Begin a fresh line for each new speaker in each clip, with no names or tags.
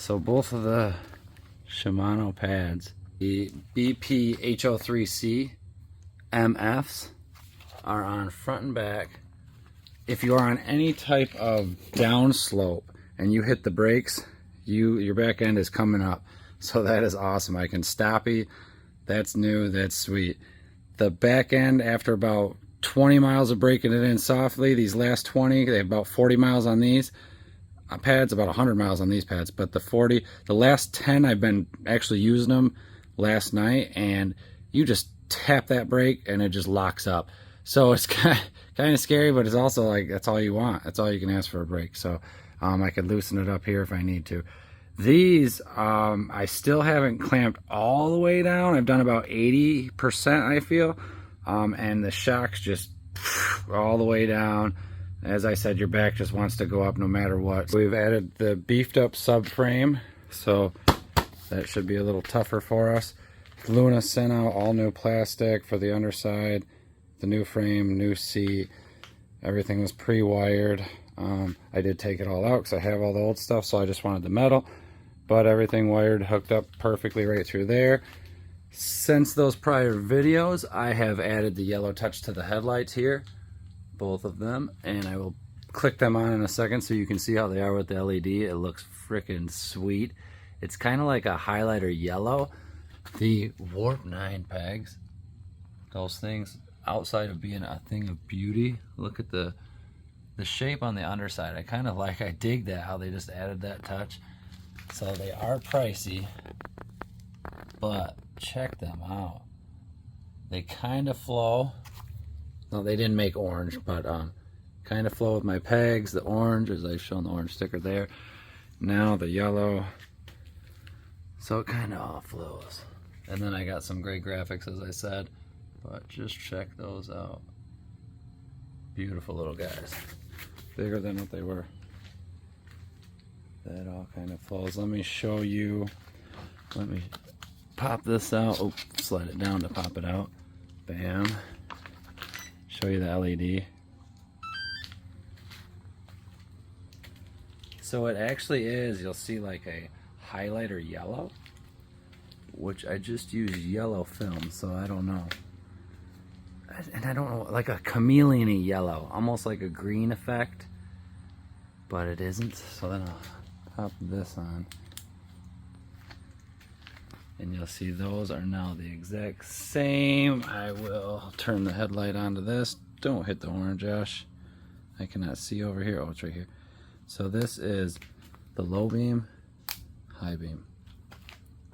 So both of the Shimano pads, the BP Ho3c MFs, are on front and back. If you are on any type of downslope and you hit the brakes, your back end is coming up. So that is awesome. I can stoppie. That's new. That's sweet. The back end, after about 20 miles of breaking it in softly, these last 20, they have about 40 miles on these pads, about 100 miles on these pads, but the last 10, I've been actually using them last night, and you just tap that brake and it just locks up. So it's kind of scary, but it's also like, that's all you want. That's all you can ask for a brake. So I could loosen it up here if I need to. These, I still haven't clamped all the way down. I've done about 80%, I feel. And the shock's just all the way down. As I said, your back just wants to go up no matter what. We've added the beefed up subframe, so that should be a little tougher for us. Luna sent out all new plastic for the underside, the new frame, new seat. Everything was pre-wired. I did take it all out because I have all the old stuff, so I just wanted the metal. But everything wired, hooked up perfectly right through there. Since those prior videos, I have added the yellow touch to the headlights here, both of them, and I will click them on in a second so you can see how they are with the LED. It looks freaking sweet. It's kind of like a highlighter yellow. The Warp9 pegs, those things, outside of being a thing of beauty, look at the shape on the underside. I dig that, how they just added that touch. So they are pricey, but check them out. They kind of flow. No, they didn't make orange, but kind of flow with my pegs. The orange, as I've shown the orange sticker there. Now the yellow. So it kind of all flows. And then I got some great graphics, as I said, but just check those out. Beautiful little guys. Bigger than what they were. That all kind of flows. Let me show you. Let me pop this out. Oh, slide it down to pop it out. Bam. Show you the LED. So it actually is, you'll see like a highlighter yellow, which I just use yellow film, so I don't know. And I don't know, like a chameleon-y yellow, almost like a green effect, but it isn't. So then I'll pop this on, and you'll see those are now the exact same. I will turn the headlight onto this. Don't hit the orange, Josh. I cannot see over here. Oh, it's right here. So this is the low beam, high beam.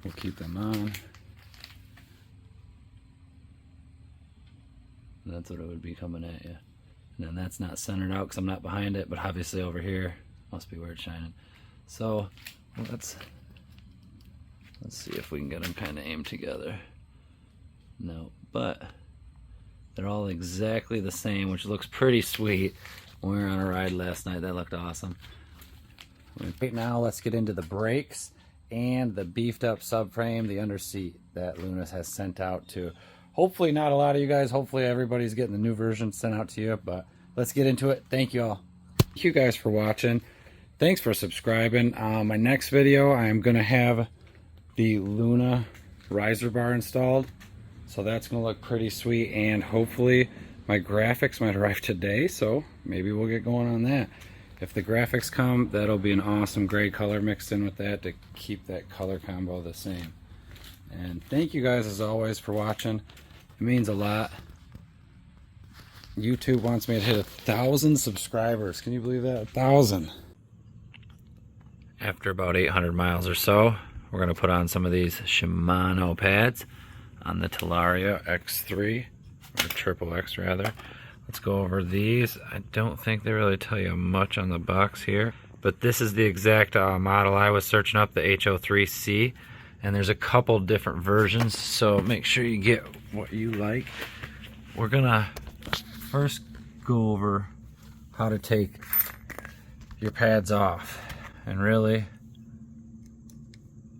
We'll keep them on. That's what it would be coming at you. And then that's not centered out because I'm not behind it, but obviously over here must be where it's shining. So let's see if we can get them kind of aimed together. No, but they're all exactly the same, which looks pretty sweet. When we were on a ride last night, that looked awesome. Right now, let's get into the brakes and the beefed up subframe, the underseat that Luna has sent out to hopefully not a lot of you guys. Hopefully everybody's getting the new version sent out to you, but let's get into it. Thank you all. Thank you guys for watching. Thanks for subscribing. My next video, I'm going to have the Luna riser bar installed. So that's going to look pretty sweet, and hopefully my graphics might arrive today, so maybe we'll get going on that. If the graphics come, that'll be an awesome gray color mixed in with that to keep that color combo the same. And thank you guys as always for watching. It means a lot. YouTube wants me to hit 1,000 subscribers. Can you believe that? 1,000. After about 800 miles or so, we're going to put on some of these Shimano pads on the Talaria XXX, or Triple X rather. Let's go over these. I don't think they really tell you much on the box here, but this is the exact model I was searching up, the Ho3c, and there's a couple different versions, so make sure you get what you like. We're gonna first go over how to take your pads off, and really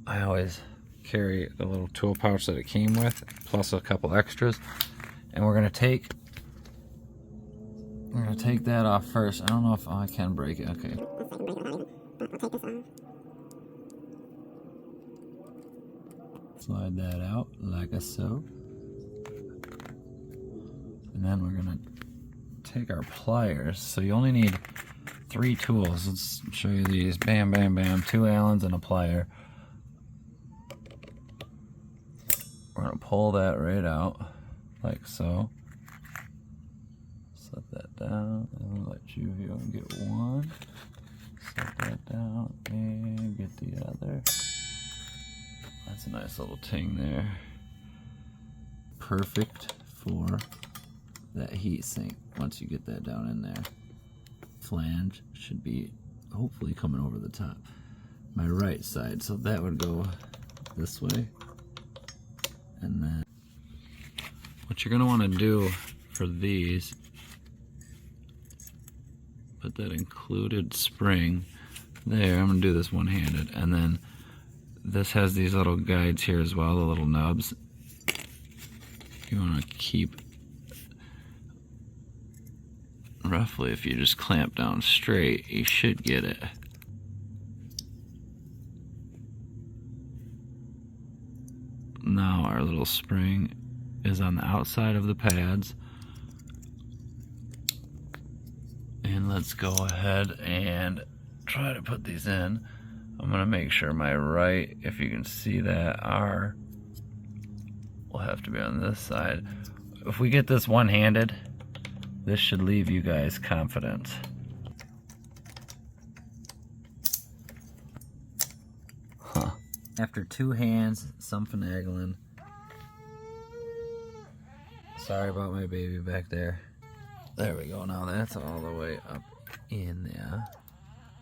I always carry the little tool pouch that it came with, plus a couple extras, and we're gonna take that off first. I don't know if I can break it. Okay. slide that out like so. And then we're gonna take our pliers. So you only need 3 tools. Let's show you these. Bam, bam, bam. 2 Allens and a plier. We're gonna pull that right out like so. Set that down and let you get one. Set that down and get the other. That's a nice little ting there. Perfect for that heat sink once you get that down in there. Flange should be hopefully coming over the top. My right side, so that would go this way. And then what you're gonna wanna do for these, put that included spring there. I'm gonna do this one-handed, and then this has these little guides here as well, the little nubs. You wanna keep roughly, if you just clamp down straight, you should get it. Now our little spring is on the outside of the pads. And let's go ahead and try to put these in. I'm gonna make sure my right, if you can see that, R will have to be on this side. If we get this one-handed, this should leave you guys confident. Huh. After 2 hands, some finagling. Sorry about my baby back there. There we go, now that's all the way up in there.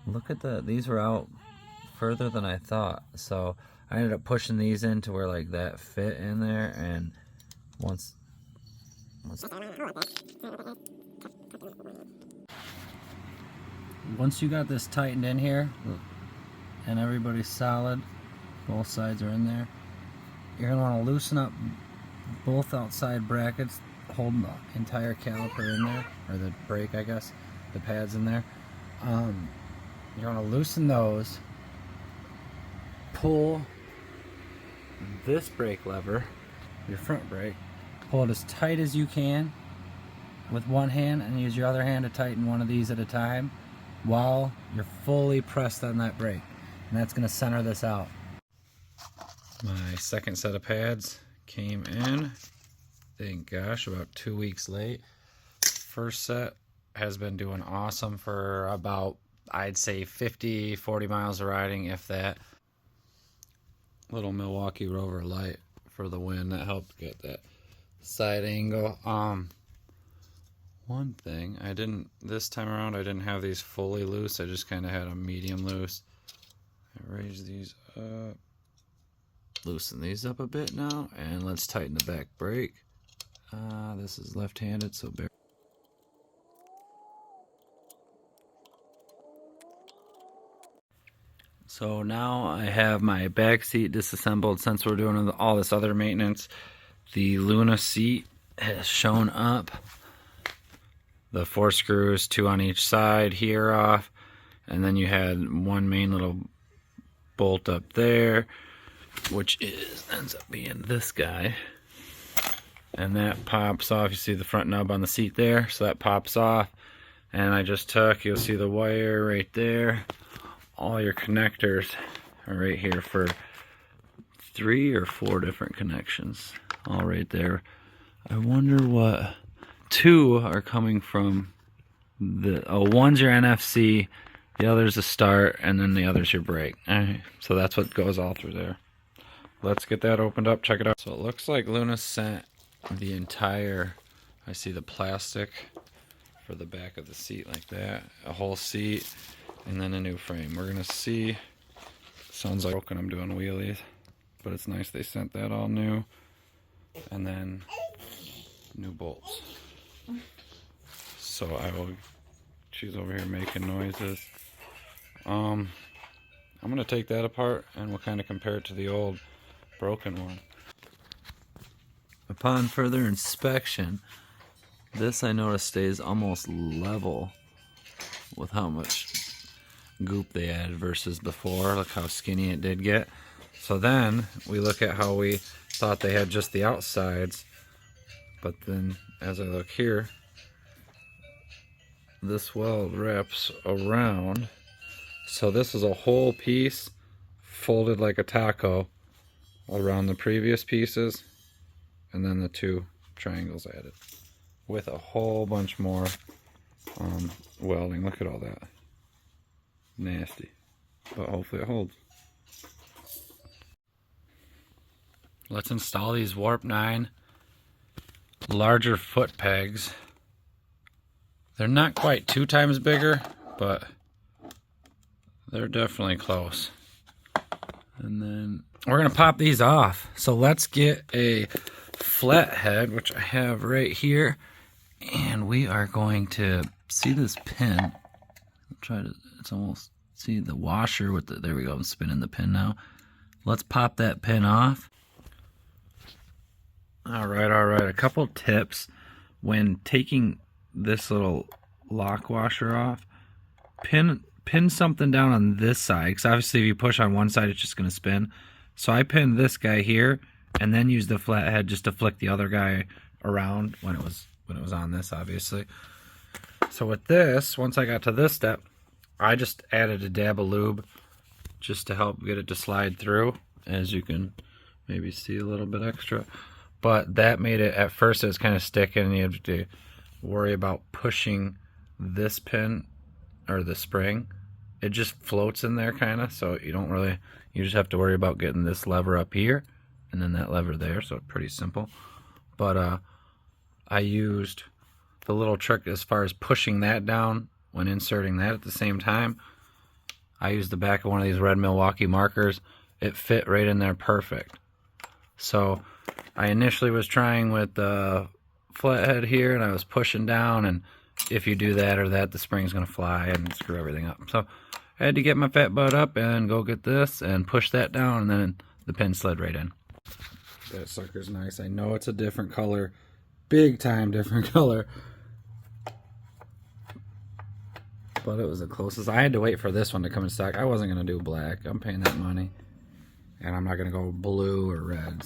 Look at these were out further than I thought. So I ended up pushing these in to where like that fit in there, and once you got this tightened in here and everybody's solid, both sides are in there, you're going to want to loosen up both outside brackets holding the entire caliper in there, or the brake, I guess, the pads in there. You're going to loosen those, pull this brake lever, your front brake, pull it as tight as you can with one hand, and use your other hand to tighten one of these at a time while you're fully pressed on that brake. And that's going to center this out. My second set of pads came in, thank gosh, about 2 weeks late. First set has been doing awesome for about, I'd say 40 miles of riding, if that. Little Milwaukee Rover light for the wind, that helped get that side angle. One thing, this time around I didn't have these fully loose, I just kind of had a medium loose. I raised these up, loosen these up a bit now, and let's tighten the back brake. This is left-handed, so bear. So now I have my back seat disassembled. Since we're doing all this other maintenance, the Luna seat has shown up. The 4 screws, 2 on each side here off, and then you had one main little bolt up there, which ends up being this guy, and that pops off. You see the front nub on the seat there, so that pops off. And I just you'll see the wire right there. All your connectors are right here for 3 or 4 different connections, all right there. I wonder what 2 are coming from one's your NFC, the other's a start, and then the other's your brake. Alright, so that's what goes all through there. Let's get that opened up, check it out. So it looks like Luna sent the entire, I see the plastic for the back of the seat like that, a whole seat, and then a new frame. We're gonna see, sounds like broken, I'm doing wheelies, but it's nice they sent that all new, and then new bolts. So she's over here making noises. I'm gonna take that apart and we'll kind of compare it to the old broken one. Upon further inspection, this I noticed stays almost level with how much goop they added versus before. Look how skinny it did get. So then we look at how we thought they had just the outsides, but then as I look here, this weld wraps around. So this is a whole piece folded like a taco around the previous pieces, and then the two triangles added with a whole bunch more welding. Look at all that. Nasty, but hopefully it holds. Let's install these Warp9 larger foot pegs. They're not quite 2 times bigger, but they're definitely close. And then we're gonna pop these off. So let's get a flat head, which I have right here, and we are going to see this pin. I'll try to, it's almost, see the washer with the, there we go, I'm spinning the pin now. Let's pop that pin off. All right, a couple tips when taking this little lock washer off. Pin something down on this side, because obviously if you push on one side it's just going to spin. So I pinned this guy here and then used the flathead just to flick the other guy around when it was on this, obviously. So with this, once I got to this step, I just added a dab of lube just to help get it to slide through, as you can maybe see a little bit extra. But that made it, at first it was kind of sticking and you have to worry about pushing this pin or the spring. It just floats in there kind of, so you don't really, you just have to worry about getting this lever up here and then that lever there, so pretty simple. But I used the little trick as far as pushing that down when inserting that at the same time. I used the back of one of these red Milwaukee markers. It fit right in there perfect. So I initially was trying with the flathead here and I was pushing down, and if you do that or that, the spring's gonna fly and screw everything up. So I had to get my fat butt up and go get this and push that down, and then the pin slid right in. That sucker's nice. I know it's a different color, big time different color, but it was the closest. I had to wait for this one to come in stock. I wasn't gonna do black. I'm paying that money, and I'm not gonna go blue or red.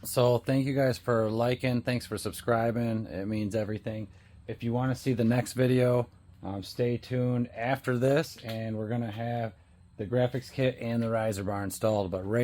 So thank you guys for liking. Thanks for subscribing. It means everything. If you want to see the next video, stay tuned after this, and we're gonna have the graphics kit and the riser bar installed. But right